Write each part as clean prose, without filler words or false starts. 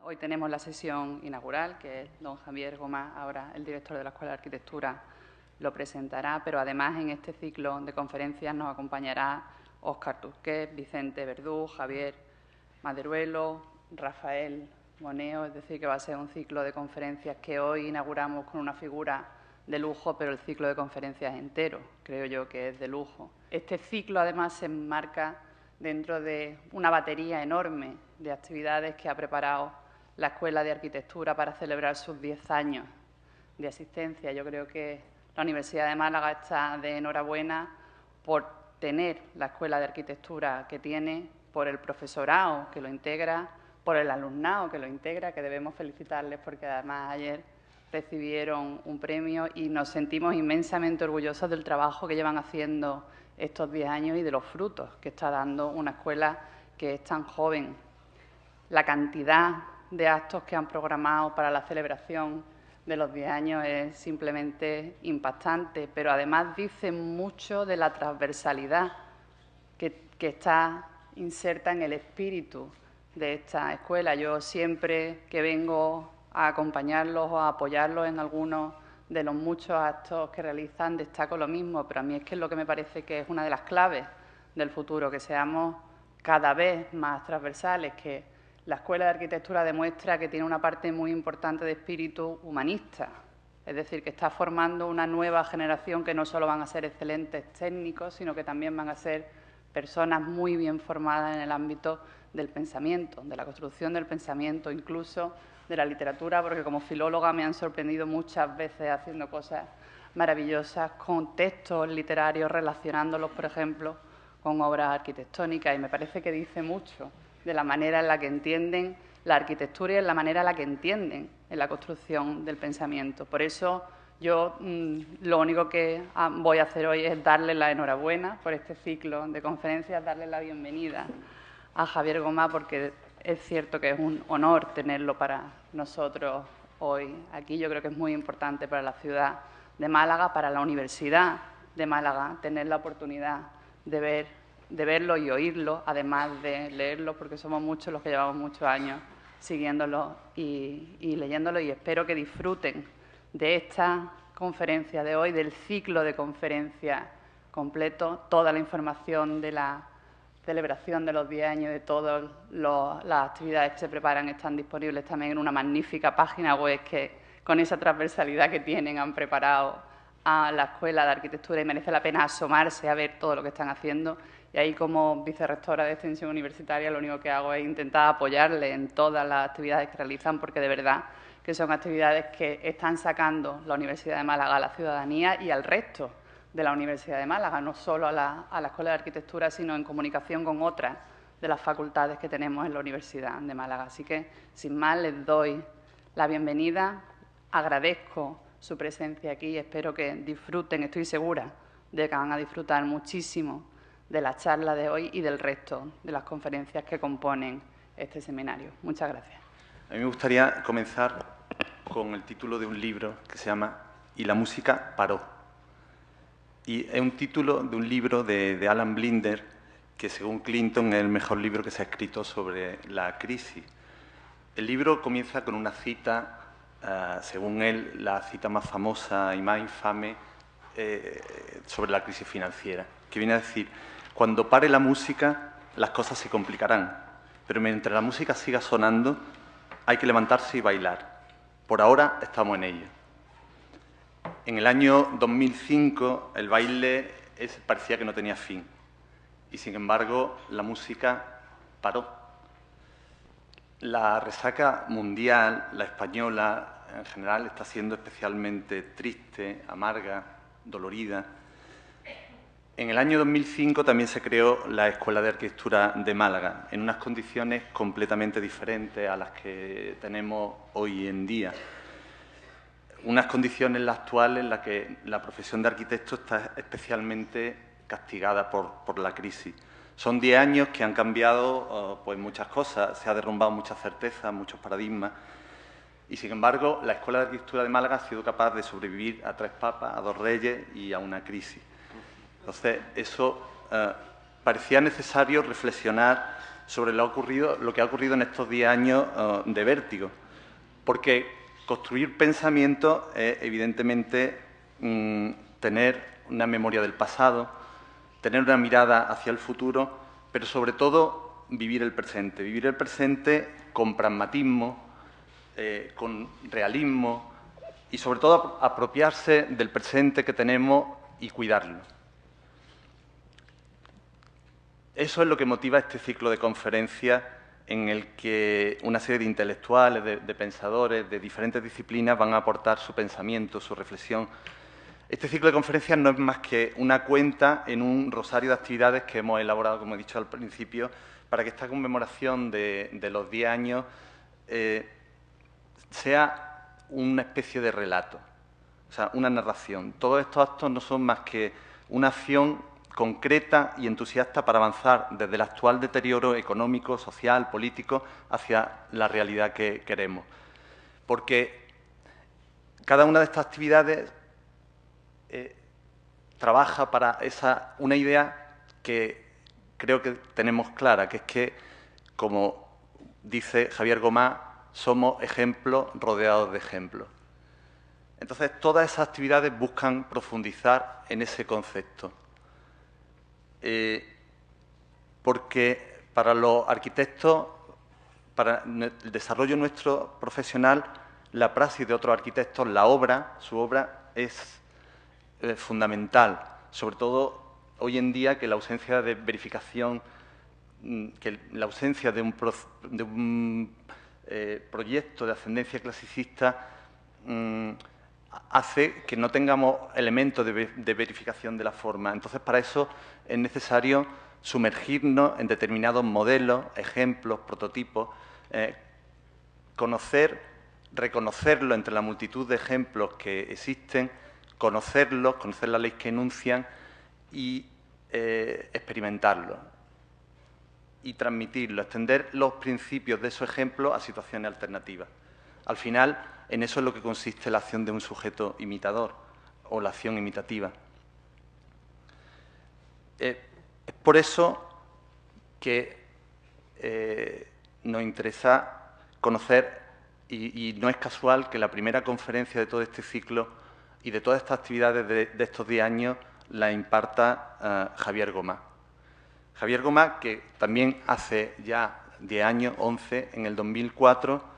Hoy tenemos la sesión inaugural, que es don Javier Gomá, ahora el director de la Escuela de Arquitectura, lo presentará, pero además en este ciclo de conferencias nos acompañará Óscar Tusquets, Vicente Verdú, Javier Maderuelo, Rafael Moneo, es decir, que va a ser un ciclo de conferencias que hoy inauguramos con una figura de lujo, pero el ciclo de conferencias entero, creo yo que es de lujo. Este ciclo además se enmarca dentro de una batería enorme de actividades que ha preparado la Escuela de Arquitectura para celebrar sus 10 años de asistencia. Yo creo que la Universidad de Málaga está de enhorabuena por tener la Escuela de Arquitectura que tiene, por el profesorado que lo integra, por el alumnado que lo integra, que debemos felicitarles porque además ayer recibieron un premio y nos sentimos inmensamente orgullosos del trabajo que llevan haciendo estos 10 años y de los frutos que está dando una escuela que es tan joven. La cantidad de actos que han programado para la celebración de los 10 años es simplemente impactante, pero además dice mucho de la transversalidad que está inserta en el espíritu de esta escuela. Yo siempre que vengo a acompañarlos o a apoyarlos en algunos de los muchos actos que realizan, destaco lo mismo, pero a mí es que es lo que me parece que es una de las claves del futuro, que seamos cada vez más transversales, que la Escuela de Arquitectura demuestra que tiene una parte muy importante de espíritu humanista, es decir, que está formando una nueva generación que no solo van a ser excelentes técnicos, sino que también van a ser personas muy bien formadas en el ámbito del pensamiento, de la construcción del pensamiento, incluso de la literatura, porque como filóloga me han sorprendido muchas veces haciendo cosas maravillosas con textos literarios, relacionándolos, por ejemplo, con obras arquitectónicas, y me parece que dice mucho de la manera en la que entienden la arquitectura y en la manera en la que entienden en la construcción del pensamiento. Por eso yo lo único que voy a hacer hoy es darle la enhorabuena por este ciclo de conferencias, darle la bienvenida a Javier Gomá, porque es cierto que es un honor tenerlo para nosotros hoy aquí. Yo creo que es muy importante para la ciudad de Málaga, para la Universidad de Málaga, tener la oportunidad de verlo y oírlo, además de leerlo, porque somos muchos los que llevamos muchos años siguiéndolo y leyéndolo, y espero que disfruten de esta conferencia de hoy, del ciclo de conferencias completo. Toda la información de la celebración de los 10 años, de todas las actividades que se preparan, están disponibles también en una magnífica página web que, con esa transversalidad que tienen, han preparado a la Escuela de Arquitectura, y merece la pena asomarse a ver todo lo que están haciendo. Y ahí, como vicerrectora de Extensión Universitaria, lo único que hago es intentar apoyarle en todas las actividades que realizan, porque de verdad que son actividades que están sacando la Universidad de Málaga a la ciudadanía y al resto de la Universidad de Málaga, no solo a la Escuela de Arquitectura, sino en comunicación con otras de las facultades que tenemos en la Universidad de Málaga. Así que, sin más, les doy la bienvenida, agradezco su presencia aquí y espero que disfruten, estoy segura de que van a disfrutar muchísimo de la charla de hoy y del resto de las conferencias que componen este seminario. Muchas gracias. A mí me gustaría comenzar con el título de un libro que se llama «Y la música paró». Y es un título de un libro de Alan Blinder, que según Clinton es el mejor libro que se ha escrito sobre la crisis. El libro comienza con una cita, según él, la cita más famosa y más infame sobre la crisis financiera, que viene a decir: cuando pare la música, las cosas se complicarán, pero mientras la música siga sonando, hay que levantarse y bailar. Por ahora estamos en ello. En el año 2005 el baile parecía que no tenía fin y, sin embargo, la música paró. La resaca mundial, la española en general, está siendo especialmente triste, amarga, dolorida. En el año 2005 también se creó la Escuela de Arquitectura de Málaga, en unas condiciones completamente diferentes a las que tenemos hoy en día. Unas condiciones las actuales en las que la profesión de arquitecto está especialmente castigada por la crisis. Son 10 años que han cambiado pues muchas cosas, se ha derrumbado muchas certezas, muchos paradigmas, y sin embargo la Escuela de Arquitectura de Málaga ha sido capaz de sobrevivir a 3 papas, a 2 reyes y a una crisis. Entonces, eso parecía necesario reflexionar sobre lo que ha ocurrido en estos 10 años de vértigo. Porque construir pensamiento es, evidentemente, tener una memoria del pasado, tener una mirada hacia el futuro, pero sobre todo vivir el presente. Vivir el presente con pragmatismo, con realismo y, sobre todo, apropiarse del presente que tenemos y cuidarlo. Eso es lo que motiva este ciclo de conferencias en el que una serie de intelectuales, de pensadores, de diferentes disciplinas van a aportar su pensamiento, su reflexión. Este ciclo de conferencias no es más que una cuenta en un rosario de actividades que hemos elaborado, como he dicho al principio, para que esta conmemoración de los 10 años sea una especie de relato, o sea, una narración. Todos estos actos no son más que una acción concreta y entusiasta para avanzar desde el actual deterioro económico, social, político, hacia la realidad que queremos. Porque cada una de estas actividades trabaja para una idea que creo que tenemos clara, que es que, como dice Javier Gomá, somos ejemplos rodeados de ejemplos. Entonces, todas esas actividades buscan profundizar en ese concepto. Porque para los arquitectos, para el desarrollo nuestro profesional, la praxis de otros arquitectos, su obra es fundamental, sobre todo hoy en día, que la ausencia de verificación, que la ausencia de un proyecto de ascendencia clasicista hace que no tengamos elementos de verificación de la forma. Entonces, para eso es necesario sumergirnos en determinados modelos, ejemplos, prototipos, reconocerlo entre la multitud de ejemplos que existen, conocerlos, conocer las leyes que enuncian y experimentarlos y transmitirlo, extender los principios de esos ejemplos a situaciones alternativas. Al final, en eso es lo que consiste la acción de un sujeto imitador o la acción imitativa. Es por eso que nos interesa conocer, y no es casual que la primera conferencia de todo este ciclo y de todas estas actividades de estos 10 años la imparta Javier Gomá. Javier Gomá, que también hace ya 10 años, 11, en el 2004,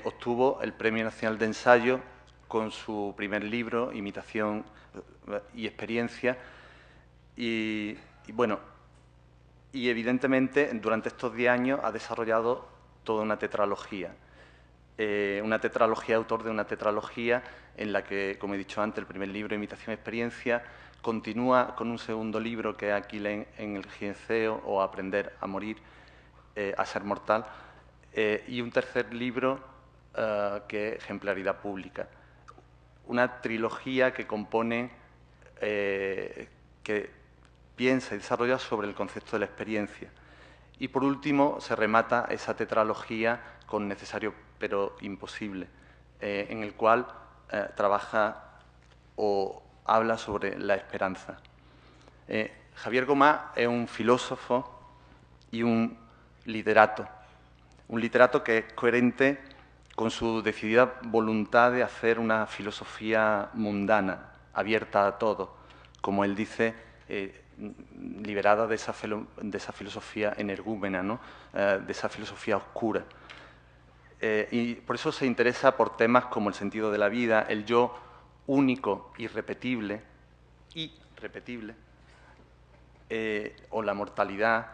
obtuvo el Premio Nacional de Ensayo con su primer libro, Imitación y Experiencia. Y evidentemente, durante estos 10 años ha desarrollado toda una tetralogía. Autor de una tetralogía en la que, como he dicho antes, el primer libro, Imitación y Experiencia, continúa con un segundo libro, que es Aquiles en el Gineceo, o Aprender a morir, a ser mortal, y un tercer libro, que es Ejemplaridad pública. Una trilogía que compone, que piensa y desarrolla sobre el concepto de la experiencia. Y, por último, se remata esa tetralogía con Necesario pero imposible, en el cual trabaja o habla sobre la esperanza. Javier Gomá es un filósofo y un literato que es coherente con su decidida voluntad de hacer una filosofía mundana, abierta a todo, como él dice, liberada de esa filosofía energúmena, ¿no? De esa filosofía oscura. Y por eso se interesa por temas como el sentido de la vida, el yo único, irrepetible, o la mortalidad,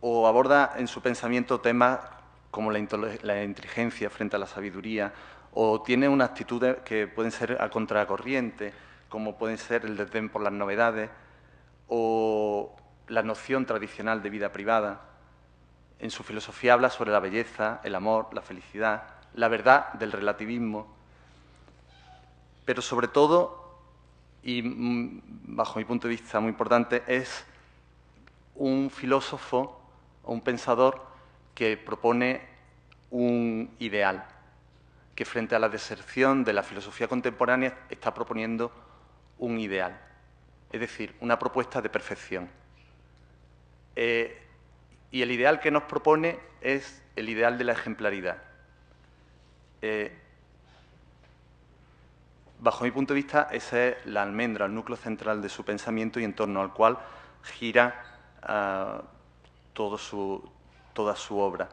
o aborda en su pensamiento temas como la inteligencia frente a la sabiduría, o tiene una actitud que pueden ser a contracorriente, como pueden ser el desdén por las novedades, o la noción tradicional de vida privada. En su filosofía habla sobre la belleza, el amor, la felicidad, la verdad del relativismo, pero sobre todo, y bajo mi punto de vista muy importante, es un filósofo o un pensador que propone un ideal, que frente a la deserción de la filosofía contemporánea está proponiendo un ideal, es decir, una propuesta de perfección. Y el ideal que nos propone es el ideal de la ejemplaridad. Bajo mi punto de vista, esa es la almendra, el núcleo central de su pensamiento y en torno al cual gira toda su obra.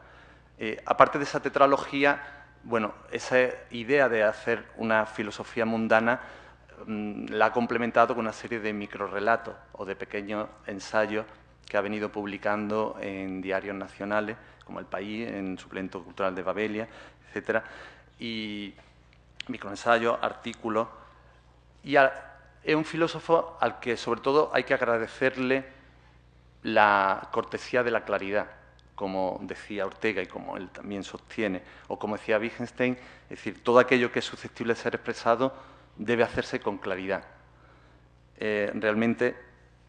Aparte de esa tetralogía, bueno, esa idea de hacer una filosofía mundana la ha complementado con una serie de microrrelatos o de pequeños ensayos que ha venido publicando en diarios nacionales, como El País, en Suplemento Cultural de Babelia, etcétera, y microensayos, artículos. Y es un filósofo al que, sobre todo, hay que agradecerle la cortesía de la claridad, como decía Ortega y como él también sostiene, o como decía Wittgenstein, es decir, todo aquello que es susceptible de ser expresado debe hacerse con claridad. Realmente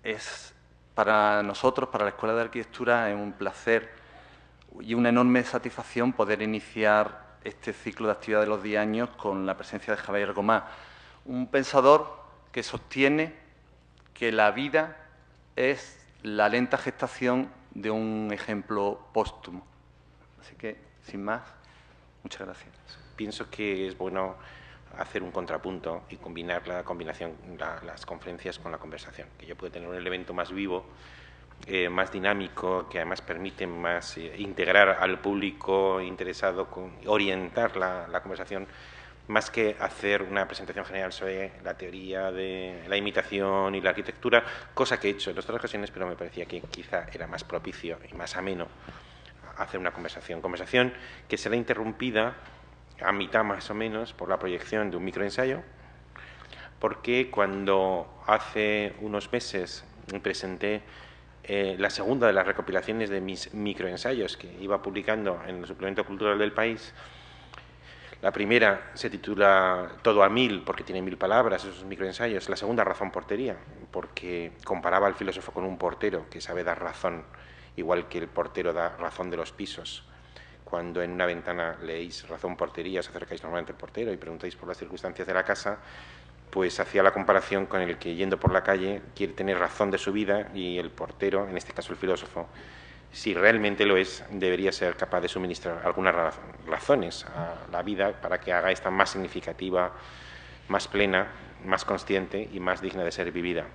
es para nosotros, para la Escuela de Arquitectura, es un placer y una enorme satisfacción poder iniciar este ciclo de actividad de los 10 años con la presencia de Javier Gomá, un pensador que sostiene que la vida es la lenta gestación de un ejemplo póstumo. Así que, sin más, muchas gracias. Pienso que es bueno hacer un contrapunto y combinar las conferencias con la conversación, que ya puede tener un elemento más vivo, más dinámico, que además permite más integrar al público interesado, orientar la conversación, más que hacer una presentación general sobre la teoría de la imitación y la arquitectura, cosa que he hecho en otras ocasiones, pero me parecía que quizá era más propicio y más ameno hacer una conversación que será interrumpida a mitad más o menos por la proyección de un microensayo, porque cuando hace unos meses presenté la segunda de las recopilaciones de mis microensayos que iba publicando en el Suplemento Cultural del País, la primera se titula Todo a 1000, porque tiene 1000 palabras, esos microensayos. La segunda, Razón Portería, porque comparaba al filósofo con un portero que sabe dar razón, igual que el portero da razón de los pisos. Cuando en una ventana leéis Razón Portería, os acercáis normalmente al portero y preguntáis por las circunstancias de la casa, pues hacía la comparación con el que yendo por la calle quiere tener razón de su vida y el portero, en este caso el filósofo, si realmente lo es, debería ser capaz de suministrar algunas razones a la vida para que haga esta más significativa, más plena, más consciente y más digna de ser vivida.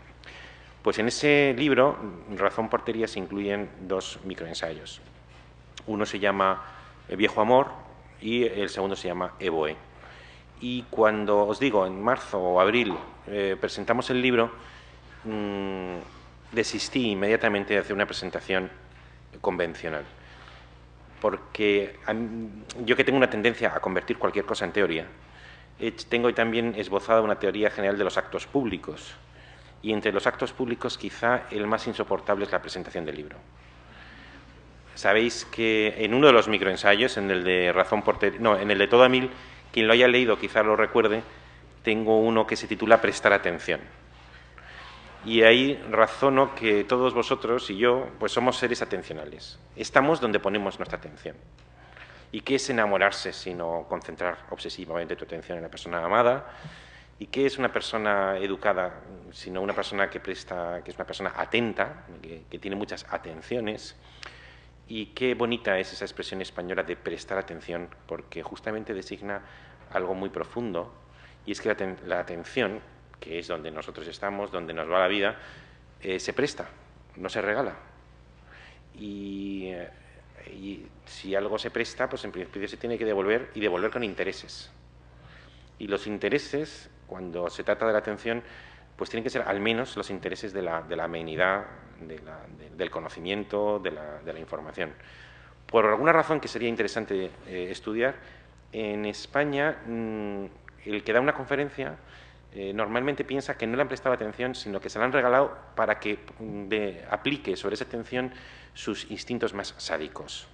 Pues en ese libro, Razón Portería, se incluyen 2 microensayos. Uno se llama Viejo Amor y el segundo se llama Evoe. Y cuando os digo, en marzo o abril, presentamos el libro, desistí inmediatamente de hacer una presentación convencional, porque yo que tengo una tendencia a convertir cualquier cosa en teoría, tengo también esbozada una teoría general de los actos públicos, y entre los actos públicos quizá el más insoportable es la presentación del libro. Sabéis que en uno de los microensayos, en el de Razón Portería, no, en el de Todo a 1000, quien lo haya leído quizá lo recuerde, tengo uno que se titula Prestar atención. Y ahí razono que todos vosotros y yo pues somos seres atencionales. Estamos donde ponemos nuestra atención. ¿Y qué es enamorarse sino concentrar obsesivamente tu atención en la persona amada? ¿Y qué es una persona educada sino una persona que es una persona atenta, que tiene muchas atenciones? Y qué bonita es esa expresión española de prestar atención, porque justamente designa algo muy profundo, y es que la atención, que es donde nosotros estamos, donde nos va la vida, se presta, no se regala. Y si algo se presta, pues en principio se tiene que devolver, y devolver con intereses. Y los intereses, cuando se trata de la atención, pues tienen que ser al menos los intereses de la amenidad, del conocimiento, de la información. Por alguna razón que sería interesante estudiar, en España el que da una conferencia normalmente piensa que no le han prestado atención, sino que se la han regalado para que aplique sobre esa atención sus instintos más sádicos.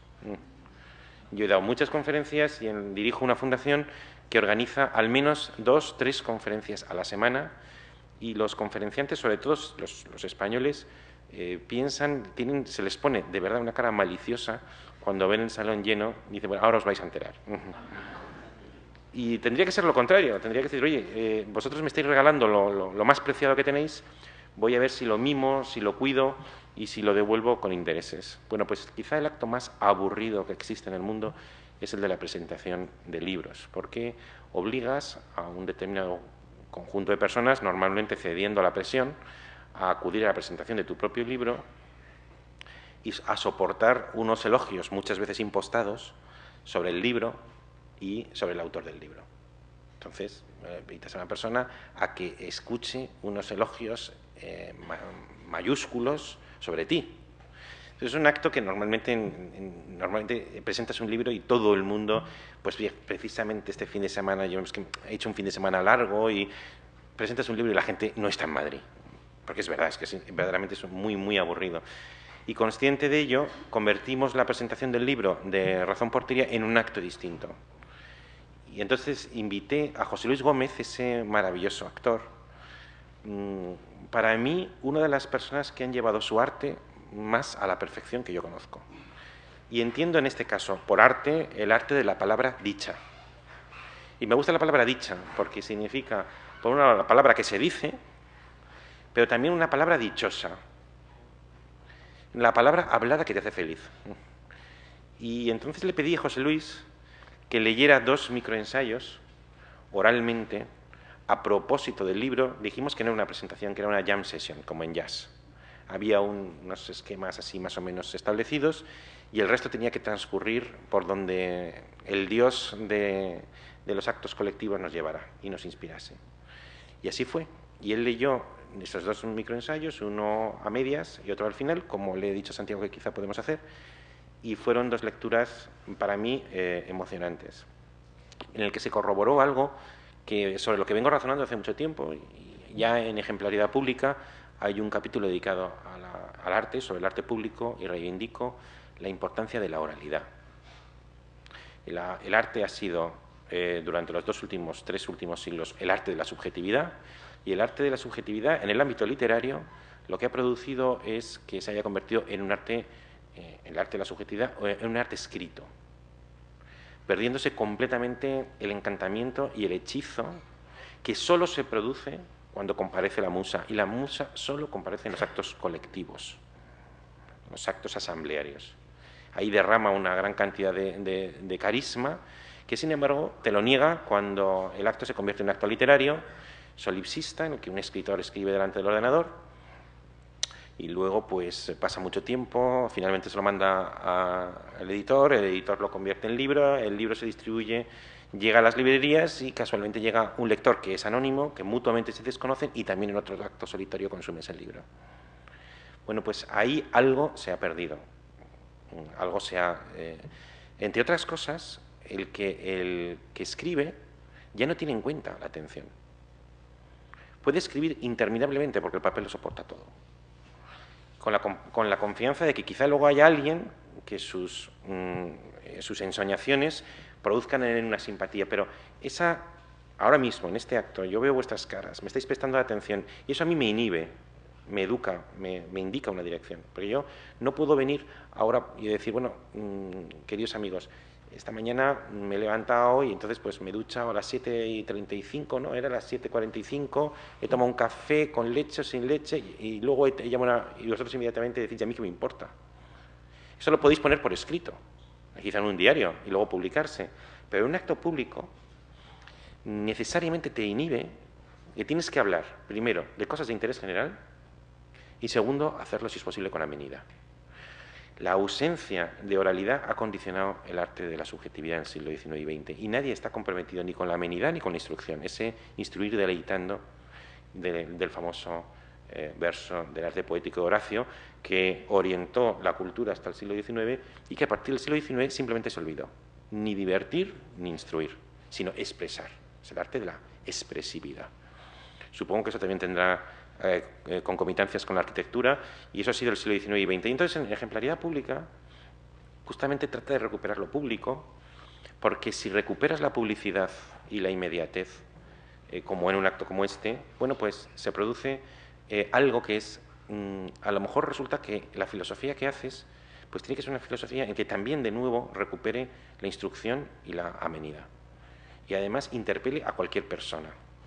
Yo he dado muchas conferencias y dirijo una fundación que organiza al menos 2 o 3 conferencias a la semana, y los conferenciantes, sobre todo los españoles, se les pone de verdad una cara maliciosa cuando ven el salón lleno y dicen, bueno, ahora os vais a enterar. Y tendría que ser lo contrario, tendría que decir, oye, vosotros me estáis regalando lo más preciado que tenéis, voy a ver si lo mimo, si lo cuido y si lo devuelvo con intereses. Bueno, pues quizá el acto más aburrido que existe en el mundo es el de la presentación de libros, porque obligas a un determinado conjunto de personas, normalmente cediendo a la presión, a acudir a la presentación de tu propio libro y a soportar unos elogios muchas veces impostados sobre el libro y sobre el autor del libro. Entonces, invitas a una persona a que escuche unos elogios mayúsculos sobre ti. Entonces, es un acto que normalmente presentas un libro y todo el mundo, pues precisamente este fin de semana, yo he hecho un fin de semana largo y presentas un libro y la gente no está en Madrid. Porque es verdad, es que verdaderamente es muy, muy aburrido. Y consciente de ello, convertimos la presentación del libro de Razón por Tiria en un acto distinto. Y entonces invité a José Luis Gómez, ese maravilloso actor, para mí una de las personas que han llevado su arte más a la perfección que yo conozco. Y entiendo en este caso, por arte, el arte de la palabra dicha. Y me gusta la palabra dicha porque significa, por una la palabra que se dice, pero también una palabra dichosa. La palabra hablada que te hace feliz. Y entonces le pedí a José Luis que leyera 2 microensayos oralmente a propósito del libro. Dijimos que no era una presentación, que era una jam session, como en jazz. Había unos esquemas así más o menos establecidos y el resto tenía que transcurrir por donde el Dios de los actos colectivos nos llevara y nos inspirase. Y así fue. Y él leyó estos 2 microensayos, uno a medias y otro al final, como le he dicho a Santiago que quizá podemos hacer, y fueron 2 lecturas para mí emocionantes, en el que se corroboró algo sobre lo que vengo razonando hace mucho tiempo. Y ya en Ejemplaridad Pública hay un capítulo dedicado al arte, sobre el arte público, y reivindico la importancia de la oralidad. El arte ha sido, durante los 3 últimos siglos, el arte de la subjetividad, y el arte de la subjetividad en el ámbito literario lo que ha producido es que se haya convertido en un arte, el arte de la subjetividad, en un arte escrito, perdiéndose completamente el encantamiento y el hechizo que solo se produce cuando comparece la musa, y la musa solo comparece en los actos colectivos, los actos asamblearios. Ahí derrama una gran cantidad de carisma que, sin embargo, te lo niega cuando el acto se convierte en un acto literario, solipsista, en el que un escritor escribe delante del ordenador y luego pues pasa mucho tiempo, finalmente se lo manda al editor, el editor lo convierte en libro, el libro se distribuye, llega a las librerías y casualmente llega un lector que es anónimo, que mutuamente se desconocen y también en otro acto solitario consumes el libro. Bueno, pues ahí algo se ha perdido, algo se ha... entre otras cosas, el que escribe ya no tiene en cuenta la atención. Puede escribir interminablemente porque el papel lo soporta todo, con la confianza de que quizá luego haya alguien que sus ensoñaciones produzcan en él una simpatía, pero ahora mismo, en este acto, yo veo vuestras caras, me estáis prestando atención y eso a mí me inhibe, me educa, me indica una dirección, porque yo no puedo venir ahora y decir, bueno, queridos amigos, esta mañana me he levantado y entonces pues me he duchado a las 7:35, ¿no? Era las 7:45, he tomado un café con leche o sin leche y luego y vosotros inmediatamente decís, ¿a mí qué me importa? Eso lo podéis poner por escrito, quizá en un diario y luego publicarse, pero en un acto público necesariamente te inhibe que tienes que hablar, primero, de cosas de interés general y segundo, hacerlo si es posible con amenidad. La ausencia de oralidad ha condicionado el arte de la subjetividad en el siglo XIX y XX y nadie está comprometido ni con la amenidad ni con la instrucción, ese instruir deleitando del famoso verso del arte poético de Horacio que orientó la cultura hasta el siglo XIX y que a partir del siglo XIX simplemente se olvidó, ni divertir ni instruir, sino expresar, es el arte de la expresividad. Supongo que eso también tendrá concomitancias con la arquitectura, y eso ha sido el siglo XIX y XX. Y entonces, en Ejemplaridad Pública, justamente trata de recuperar lo público, porque si recuperas la publicidad y la inmediatez, como en un acto como este, bueno, pues se produce algo que es, a lo mejor resulta que la filosofía que haces, pues tiene que ser una filosofía en que también, de nuevo, recupere la instrucción y la amenidad. Y además interpele a cualquier persona.